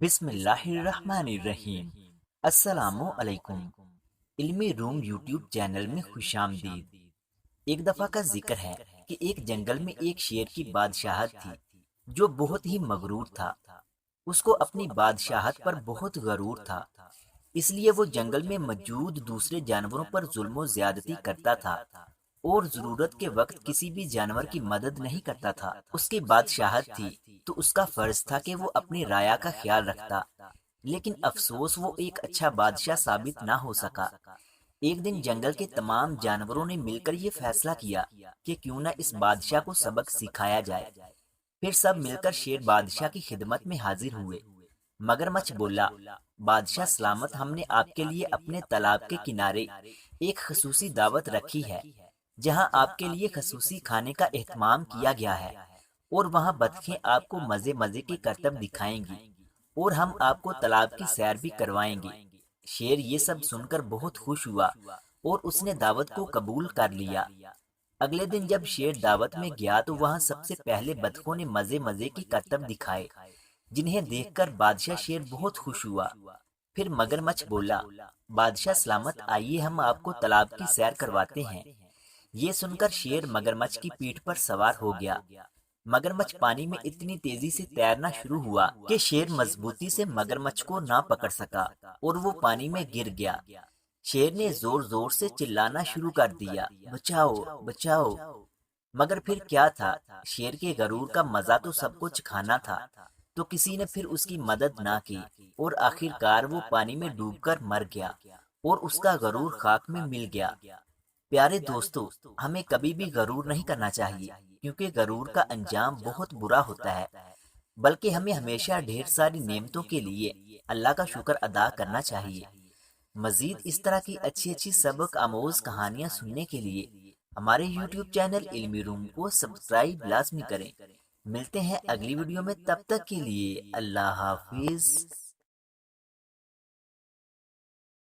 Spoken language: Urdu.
بسم اللہ الرحمن الرحیم۔ السلام علیکم۔ علمی روم یوٹیوب چینل میں خوش آمدید۔ ایک دفعہ کا ذکر ہے کہ ایک جنگل میں ایک شیر کی بادشاہت تھی جو بہت ہی مغرور تھا۔ اس کو اپنی بادشاہت پر بہت غرور تھا، اس لیے وہ جنگل میں موجود دوسرے جانوروں پر ظلم و زیادتی کرتا تھا اور ضرورت کے وقت کسی بھی جانور کی مدد نہیں کرتا تھا۔ اس کی بادشاہت تھی تو اس کا فرض تھا کہ وہ اپنی رعایا کا خیال رکھتا، لیکن افسوس وہ ایک اچھا بادشاہ ثابت نہ ہو سکا۔ ایک دن جنگل کے تمام جانوروں نے مل کر یہ فیصلہ کیا کہ کیوں نہ اس بادشاہ کو سبق سکھایا جائے۔ پھر سب مل کر شیر بادشاہ کی خدمت میں حاضر ہوئے۔ مگرمچھ بولا، بادشاہ سلامت، ہم نے آپ کے لیے اپنے تالاب کے کنارے ایک خصوصی دعوت رکھی ہے جہاں آپ کے لیے خصوصی کھانے کا اہتمام کیا گیا ہے، اور وہاں بطخیں آپ کو مزے مزے کے کرتب دکھائیں گی اور ہم آپ کو تالاب کی سیر بھی کروائیں گے۔ شیر یہ سب سن کر بہت خوش ہوا اور اس نے دعوت کو قبول کر لیا۔ اگلے دن جب شیر دعوت میں گیا تو وہاں سب سے پہلے بطخوں نے مزے مزے کی کرتب دکھائے، جنہیں دیکھ کر بادشاہ شیر بہت خوش ہوا۔ پھر مگرمچھ بولا، بادشاہ سلامت، آئیے ہم آپ کو تالاب کی سیر کرواتے ہیں۔ یہ سن کر شیر مگرمچھ کی پیٹھ پر سوار ہو گیا۔ مگرمچھ پانی میں اتنی تیزی سے تیرنا شروع ہوا کہ شیر مضبوطی سے مگرمچھ کو نہ پکڑ سکا اور وہ پانی میں گر گیا۔ شیر نے زور زور سے چلانا شروع کر دیا، بچاؤ بچاؤ! مگر پھر کیا تھا، شیر کے غرور کا مزہ تو سب کو چکھانا تھا، تو کسی نے پھر اس کی مدد نہ کی اور آخر کار وہ پانی میں ڈوب کر مر گیا اور اس کا غرور خاک میں مل گیا۔ پیارے دوستو، ہمیں کبھی بھی غرور نہیں کرنا چاہیے، کیونکہ غرور کا انجام بہت برا ہوتا ہے، بلکہ ہمیں ہمیشہ ڈھیر ساری نعمتوں کے لیے اللہ کا شکر ادا کرنا چاہیے۔ مزید اس طرح کی اچھی اچھی سبق آموز کہانیاں سننے کے لیے ہمارے یوٹیوب چینل علمی روم کو سبسکرائب لازمی کریں۔ ملتے ہیں اگلی ویڈیو میں، تب تک کے لیے اللہ حافظ۔